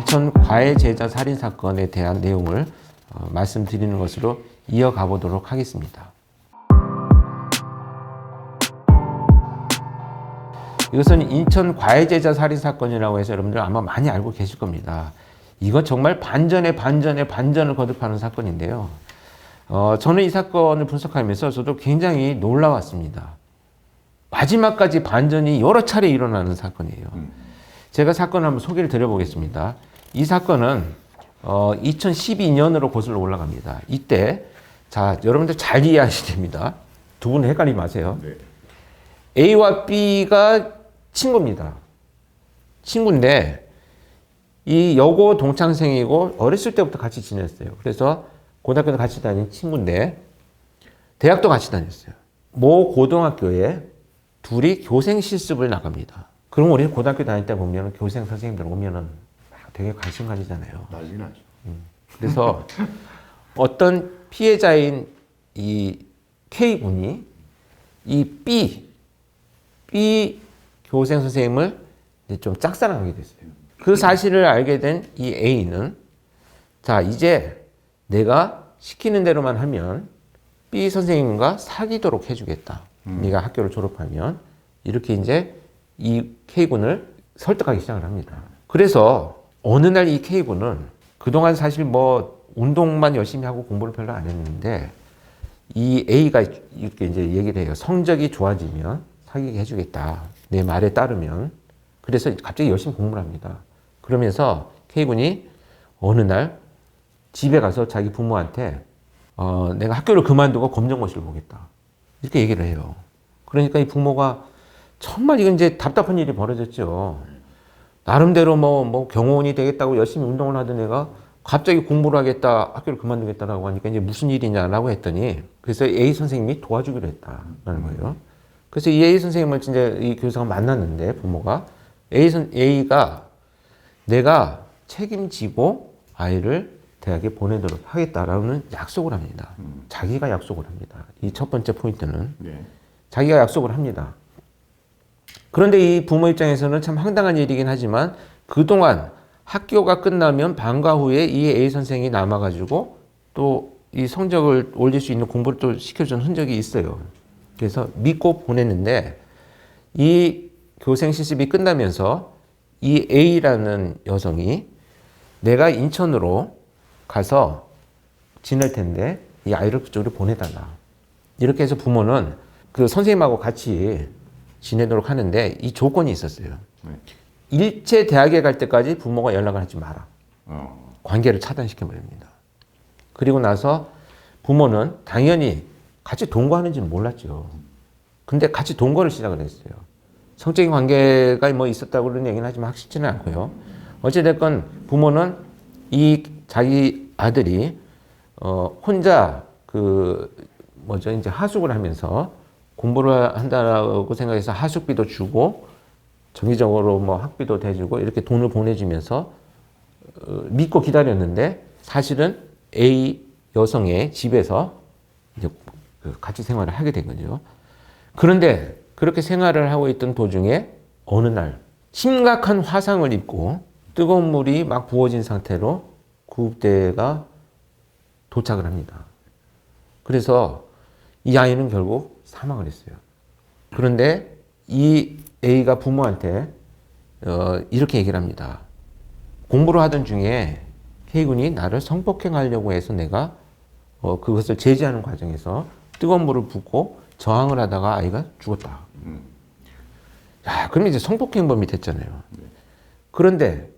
인천 과외제자 살인 사건에 대한 내용을 말씀드리는 것으로 이어가 보도록 하겠습니다. 이것은 인천 과외제자 살인 사건이라고 해서 여러분들 아마 많이 알고 계실 겁니다. 이건 정말 반전에 반전을 거듭하는 사건인데요. 저는 이 사건을 분석하면서 저도 굉장히 놀라웠습니다. 마지막까지 반전이 여러 차례 일어나는 사건이에요. 제가 사건을 한번 소개를 드려보겠습니다. 이 사건은 2012년으로 거슬러 올라갑니다. 이때 자 여러분들 잘 이해하셔야 됩니다. 두 분 헷갈리지 마세요. 네. A와 B가 친구입니다. 친구인데 이 여고 동창생이고 어렸을 때부터 같이 지냈어요. 그래서 고등학교도 같이 다닌 친구인데 대학도 같이 다녔어요. 모 고등학교에 둘이 교생 실습을 나갑니다. 그럼 우리 고등학교 다닐 때 보면 교생 선생님들 오면은 되게 관심 가지잖아요. 난리 나죠. 그래서 어떤 피해자인 이 K군이 이 B 교생 선생님을 좀 짝사랑하게 됐어요. 그 사실을 알게 된 이 A는 자 이제 내가 시키는 대로만 하면 B 선생님과 사귀도록 해주겠다. 네가 학교를 졸업하면 이렇게 이제 이 K군을 설득하기 시작을 합니다. 그래서 어느 날 이 K군은 그동안 사실 뭐 운동만 열심히 하고 공부를 별로 안 했는데 이 A가 이렇게 이제 얘기를 해요. 성적이 좋아지면 사귀게 해주겠다. 내 말에 따르면. 그래서 갑자기 열심히 공부를 합니다. 그러면서 K군이 어느 날 집에 가서 자기 부모한테 내가 학교를 그만두고 검정고시를 보겠다. 이렇게 얘기를 해요. 그러니까 이 부모가 정말 이건 이제 답답한 일이 벌어졌죠. 나름대로 뭐 경호원이 되겠다고 열심히 운동을 하던 애가 갑자기 공부를 하겠다, 학교를 그만두겠다라고 하니까 이제 무슨 일이냐라고 했더니 그래서 A 선생님이 도와주기로 했다라는 거예요. 그래서 이 A 선생님을 진짜 이 교사가 만났는데 부모가 A가 내가 책임지고 아이를 대학에 보내도록 하겠다라는 약속을 합니다. 자기가 약속을 합니다. 이 첫 번째 포인트는 네. 자기가 약속을 합니다. 그런데 이 부모 입장에서는 참 황당한 일이긴 하지만 그동안 학교가 끝나면 방과 후에 이 A 선생이 남아가지고 또 이 성적을 올릴 수 있는 공부를 또 시켜준 흔적이 있어요. 그래서 믿고 보냈는데 이 교생 실습이 끝나면서 이 A라는 여성이 내가 인천으로 가서 지낼 텐데 이 아이를 그쪽으로 보내달라. 이렇게 해서 부모는 그 선생님하고 같이 지내도록 하는데 이 조건이 있었어요. 네. 일체 대학에 갈 때까지 부모가 연락을 하지 마라. 관계를 차단시켜버립니다. 그리고 나서 부모는 당연히 같이 동거하는지는 몰랐죠. 근데 같이 동거를 시작을 했어요. 성적인 관계가 뭐 있었다고 그런 얘기는 하지만 확실치는 않고요. 어찌됐건 부모는 이 자기 아들이 혼자 이제 하숙을 하면서 공부를 한다라고 생각해서 하숙비도 주고 정기적으로 뭐 학비도 대주고 이렇게 돈을 보내주면서 믿고 기다렸는데 사실은 A 여성의 집에서 이제 같이 생활을 하게 된 거죠. 그런데 그렇게 생활을 하고 있던 도중에 어느 날 심각한 화상을 입고 뜨거운 물이 막 부어진 상태로 구급대가 도착을 합니다. 그래서 이 아이는 결국 사망을 했어요. 그런데 이 A가 부모한테 이렇게 얘기를 합니다. 공부를 하던 중에 K군이 나를 성폭행하려고 해서 내가 그것을 제지하는 과정에서 뜨거운 물을 붓고 저항을 하다가 아이가 죽었다. 야, 그러면 이제 성폭행범이 됐잖아요. 그런데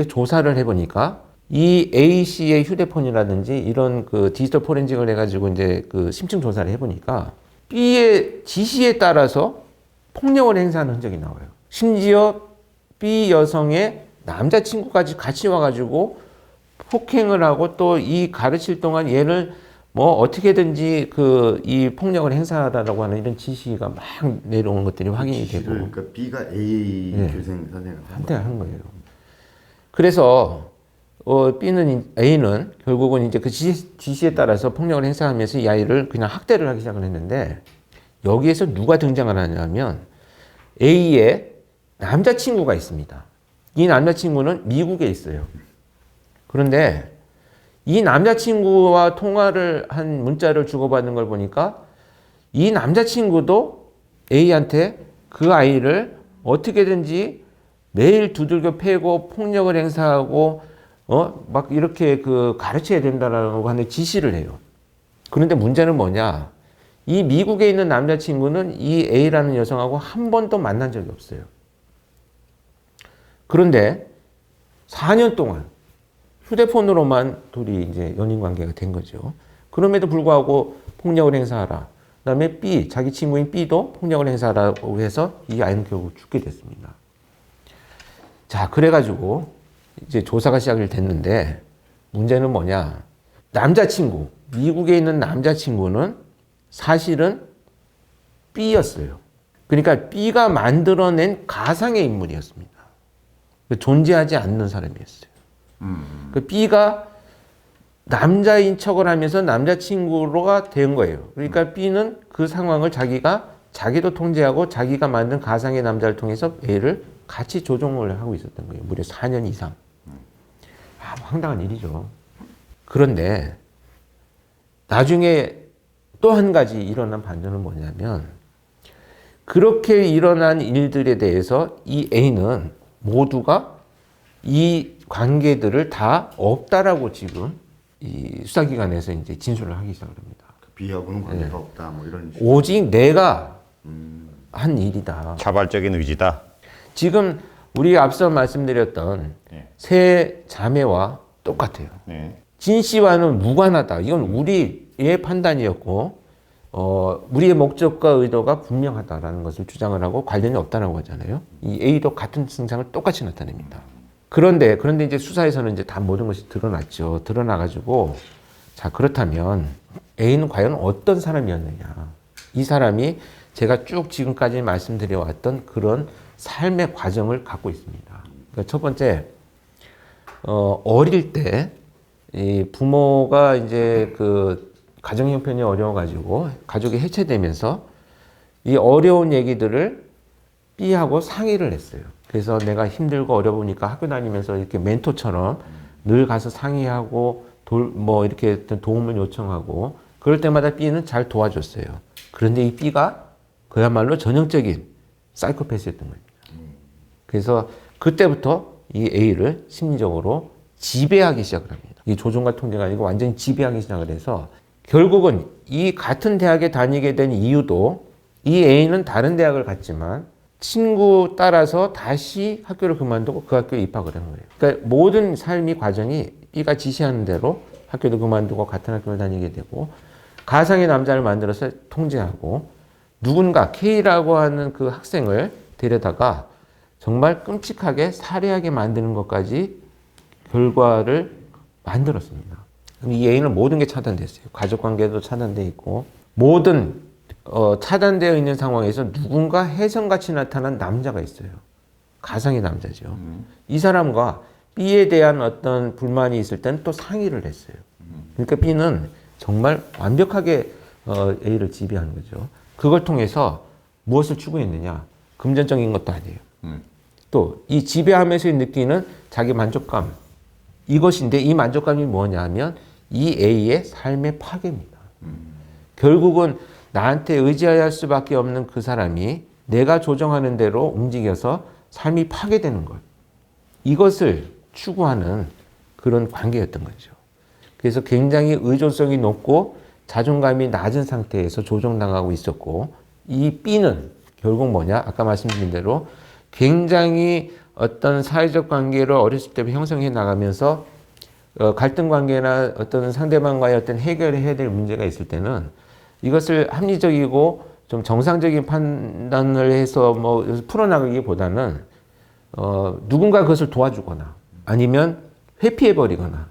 조사를 해보니까 이 A 씨의 휴대폰이라든지 이런 그 디지털 포렌식을 해가지고 이제 그 심층 조사를 해보니까 B의 지시에 따라서 폭력을 행사하는 흔적이 나와요. 심지어 B 여성의 남자친구까지 같이 와가지고 폭행을 하고 또 이 가르칠 동안 얘를 뭐 어떻게든지 이 폭력을 행사하라고 하는 이런 지시가 막 내려오는 것들이 확인이 되고. 그러니까 B가 A 네. 교생 선생을 한테 한 거예요. 그래서 A는 결국은 이제 그 지시에 따라서 폭력을 행사하면서 이 아이를 그냥 학대를 하기 시작을 했는데 여기에서 누가 등장을 하냐면 A의 남자친구가 있습니다. 이 남자친구는 미국에 있어요. 그런데 이 남자친구와 통화를 한 문자를 주고받는 걸 보니까 이 남자친구도 A한테 그 아이를 어떻게든지 매일 두들겨 패고 폭력을 행사하고 막 이렇게 그 가르쳐야 된다라고 하는 지시를 해요. 그런데 문제는 뭐냐? 이 미국에 있는 남자친구는 이 A라는 여성하고 한 번도 만난 적이 없어요. 그런데 4년 동안 휴대폰으로만 둘이 이제 연인 관계가 된 거죠. 그럼에도 불구하고 폭력을 행사하라. 그다음에 B, 자기 친구인 B도 폭력을 행사하라고 해서 이 아이는 결국 죽게 됐습니다. 자, 그래가지고 이제 조사가 시작이 됐는데 문제는 뭐냐? 남자친구, 미국에 있는 남자친구는 사실은 B였어요. 그러니까 B가 만들어낸 가상의 인물이었습니다. 존재하지 않는 사람이었어요. 그 B가 남자인 척을 하면서 남자친구가 된 거예요. 그러니까 B는 그 상황을 자기도 통제하고 자기가 만든 가상의 남자를 통해서 A를 같이 조종을 하고 있었던 거예요. 무려 4년 이상. 황당한 일이죠. 그런데 나중에 또 한 가지 일어난 반전은 뭐냐면 그렇게 일어난 일들에 대해서 이 A는 모두가 이 관계들을 다 없다라고 지금 이 수사기관에서 이제 진술을 하기 시작을 합니다. B하고는 관계가 없다, 뭐 이런 식으로. 오직 내가 한 일이다. 자발적인 의지다. 지금 우리 앞서 말씀드렸던 세 자매와 똑같아요. 진 씨와는 무관하다. 이건 우리의 판단이었고, 우리의 목적과 의도가 분명하다라는 것을 주장을 하고 관련이 없다라고 하잖아요. 이 A도 같은 증상을 똑같이 나타냅니다. 그런데 이제 수사에서는 이제 다 모든 것이 드러났죠. 드러나가지고, 자, 그렇다면 A는 과연 어떤 사람이었느냐. 이 사람이 제가 쭉 지금까지 말씀드려왔던 그런 삶의 과정을 갖고 있습니다. 그러니까 첫 번째, 어릴 때, 이 부모가 이제 그 가정 형편이 어려워가지고 가족이 해체되면서 이 어려운 얘기들을 B하고 상의를 했어요. 그래서 내가 힘들고 어려우니까 학교 다니면서 이렇게 멘토처럼 늘 가서 상의하고 뭐 이렇게 어떤 도움을 요청하고 그럴 때마다 B는 잘 도와줬어요. 그런데 이 B가 그야말로 전형적인 사이코패스였던 겁니다. 그래서 그때부터 이 A를 심리적으로 지배하기 시작을 합니다. 이 조종과 통제가 아니고 완전히 지배하기 시작을 해서 결국은 이 같은 대학에 다니게 된 이유도 이 A는 다른 대학을 갔지만 친구 따라서 다시 학교를 그만두고 그 학교에 입학을 한 거예요. 그러니까 모든 삶의 과정이 B가 지시하는 대로 학교도 그만두고 같은 학교를 다니게 되고 가상의 남자를 만들어서 통제하고 누군가 K라고 하는 그 학생을 데려다가 정말 끔찍하게 살해하게 만드는 것까지 결과를 만들었습니다. 이 A는 모든 게 차단됐어요. 가족관계도 차단되어 있고 모든 차단되어 있는 상황에서 누군가 혜성같이 나타난 남자가 있어요. 가상의 남자죠. 이 사람과 B에 대한 어떤 불만이 있을 때는 또 상의를 했어요. 그러니까 B는 정말 완벽하게 A를 지배하는 거죠. 그걸 통해서 무엇을 추구했느냐? 금전적인 것도 아니에요. 또 이 지배하면서 느끼는 자기 만족감 이것인데 이 만족감이 뭐냐 하면 이 A의 삶의 파괴입니다. 결국은 나한테 의지해야 할 수밖에 없는 그 사람이 내가 조정하는 대로 움직여서 삶이 파괴되는 것. 이것을 추구하는 그런 관계였던 거죠. 그래서 굉장히 의존성이 높고 자존감이 낮은 상태에서 조정당하고 있었고 이 B는 결국 뭐냐? 아까 말씀드린 대로 굉장히 어떤 사회적 관계를 어렸을 때부터 형성해 나가면서 갈등 관계나 어떤 상대방과의 어떤 해결해야 될 문제가 있을 때는 이것을 합리적이고 좀 정상적인 판단을 해서 뭐 풀어나가기보다는 누군가 그것을 도와주거나 아니면 회피해버리거나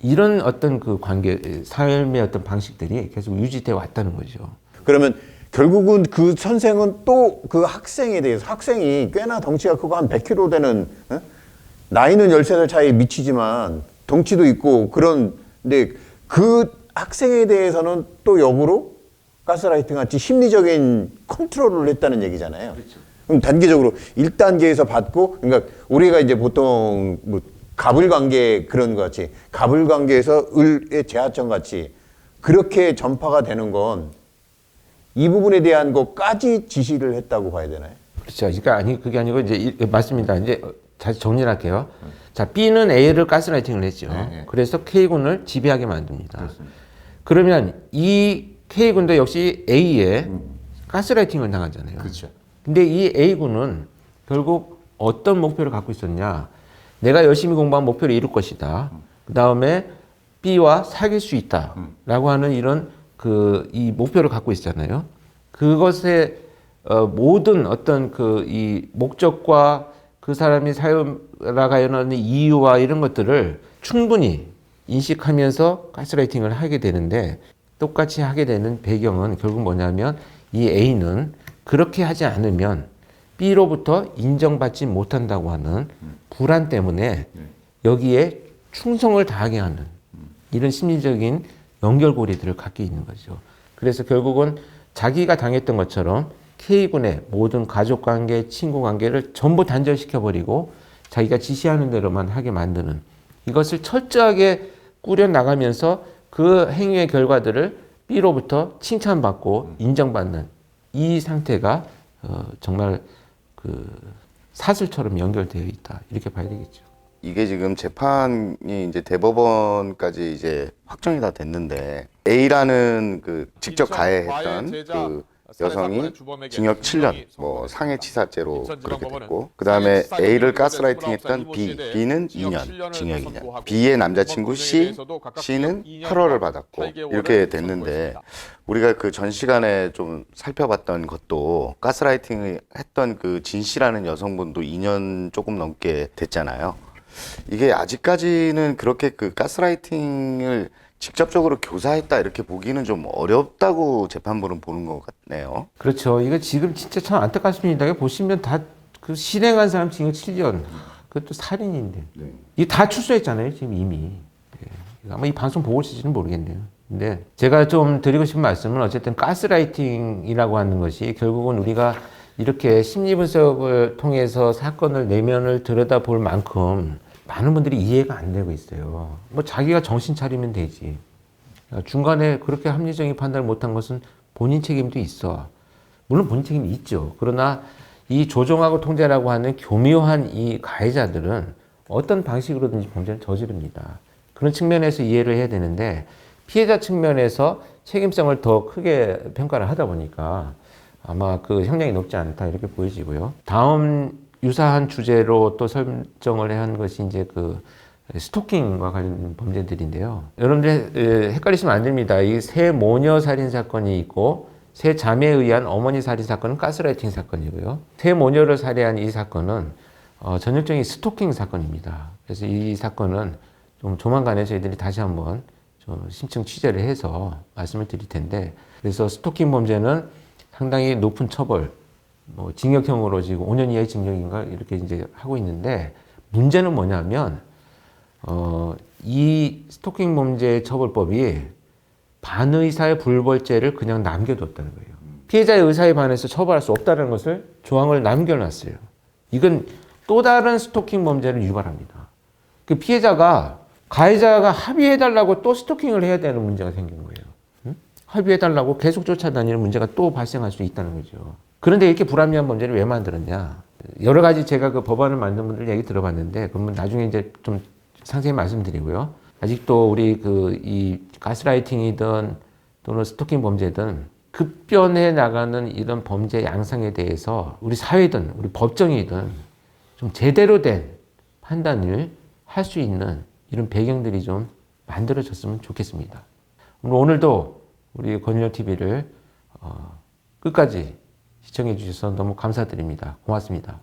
이런 어떤 그 관계, 삶의 어떤 방식들이 계속 유지되어 왔다는 거죠. 그러면 결국은 그 선생은 또 그 학생에 대해서 학생이 꽤나 덩치가 크고 한 100kg 되는 나이는 13살 차이 미치지만 덩치도 있고 그런데 그 학생에 대해서는 또 역으로 가스라이팅 같이 심리적인 컨트롤을 했다는 얘기잖아요. 그렇죠. 그럼 단계적으로 1단계에서 받고 그러니까 우리가 이제 보통 뭐 가불관계 그런 것 같이 가불관계에서 을의 제하점 같이 그렇게 전파가 되는 건 이 부분에 대한 것까지 지시를 했다고 봐야 되나요? 그렇죠. 그러니까 그게 아니고 이제 맞습니다. 이제 다시 정리를 할게요. 자, B는 A를 가스라이팅을 했죠. 네. 그래서 K군을 지배하게 만듭니다. 그러면 이 K군도 역시 A에 가스라이팅을 당하잖아요. 그렇죠. 근데 이 A군은 결국 어떤 목표를 갖고 있었냐? 내가 열심히 공부한 목표를 이룰 것이다. 그 다음에 B와 사귈 수 있다라고 하는 이런 이 목표를 갖고 있잖아요. 그것의 모든 어떤 이 목적과 그 사람이 살아가는 이유와 이런 것들을 충분히 인식하면서 가스라이팅을 하게 되는데, 똑같이 하게 되는 배경은 결국 뭐냐면 이 A는 그렇게 하지 않으면 B로부터 인정받지 못한다고 하는 불안 때문에 여기에 충성을 다하게 하는 이런 심리적인 연결고리들을 갖게 있는 거죠. 그래서 결국은 자기가 당했던 것처럼 K군의 모든 가족관계, 친구관계를 전부 단절시켜버리고 자기가 지시하는 대로만 하게 만드는, 이것을 철저하게 꾸려나가면서 그 행위의 결과들을 B로부터 칭찬받고 인정받는 이 상태가 정말 사슬처럼 연결되어 있다, 이렇게 봐야 되겠죠. 이게 지금 재판이 이제 대법원까지 이제 확정이 다 됐는데, A라는 직접 가해했던 그 여성이 징역 7년, 뭐 상해치사죄로 그렇게 됐고, 그 다음에 A를 가스라이팅했던 B는 2년, 징역 2년. B의 남자친구 C는 8월을 받았고, 이렇게 됐는데, 우리가 그 전 시간에 좀 살펴봤던 것도 가스라이팅을 했던 그 진 씨라는 여성분도 2년 조금 넘게 됐잖아요. 이게 아직까지는 그렇게 그 가스라이팅을 직접적으로 교사했다 이렇게 보기는 좀 어렵다고 재판부는 보는 것 같네요. 그렇죠. 이거 지금 진짜 참 안타깝습니다. 이거 보시면 다 그 실행한 사람 징역 7년, 그것도 살인인데. 이게 다 출소했잖아요, 지금 이미. 아마 이 방송 보고 있을지는 모르겠네요. 근데 제가 좀 드리고 싶은 말씀은 어쨌든 가스라이팅이라고 하는 것이 결국은 우리가 이렇게 심리분석을 통해서 사건을 내면을 들여다볼 만큼 많은 분들이 이해가 안 되고 있어요. 뭐 자기가 정신 차리면 되지. 중간에 그렇게 합리적인 판단을 못한 것은 본인 책임도 있어. 물론 본인 책임이 있죠. 그러나 이 조종하고 통제라고 하는 교묘한 이 가해자들은 어떤 방식으로든지 범죄를 저지릅니다. 그런 측면에서 이해를 해야 되는데, 피해자 측면에서 책임성을 더 크게 평가를 하다 보니까 아마 그 형량이 높지 않다 이렇게 보여지고요. 다음 유사한 주제로 또 설정을 한 것이 이제 그 스토킹과 관련된 범죄들인데요. 여러분들 헷갈리시면 안 됩니다. 이 세 모녀 살인 사건이 있고 세 자매에 의한 어머니 살인 사건은 가스라이팅 사건이고요. 세 모녀를 살해한 이 사건은 전형적인 스토킹 사건입니다. 그래서 이 사건은 좀 조만간에 저희들이 다시 한번 좀 심층 취재를 해서 말씀을 드릴 텐데, 그래서 스토킹 범죄는 상당히 높은 처벌, 뭐 징역형으로 지금 5년 이하의 징역인가 이렇게 이제 하고 있는데, 문제는 뭐냐면 이 스토킹 범죄 처벌법이 반의사의 불벌죄를 그냥 남겨뒀다는 거예요. 피해자의 의사에 반해서 처벌할 수 없다는 것을 조항을 남겨놨어요. 이건 또 다른 스토킹 범죄를 유발합니다. 그 가해자가 합의해달라고 또 스토킹을 해야 되는 문제가 생긴 거예요. 응? 합의해달라고 계속 쫓아다니는 문제가 또 발생할 수 있다는 거죠. 그런데 이렇게 불합리한 범죄를 왜 만들었냐? 여러 가지 제가 그 법안을 만든 분들 얘기 들어봤는데, 그러면 나중에 이제 좀 상세히 말씀드리고요. 아직도 우리 이 가스라이팅이든 또는 스토킹 범죄든 급변해 나가는 이런 범죄 양상에 대해서 우리 사회든 우리 법정이든 좀 제대로 된 판단을 할 수 있는 이런 배경들이 좀 만들어졌으면 좋겠습니다. 오늘도 우리 권율영TV를 끝까지 시청해 주셔서 너무 감사드립니다. 고맙습니다.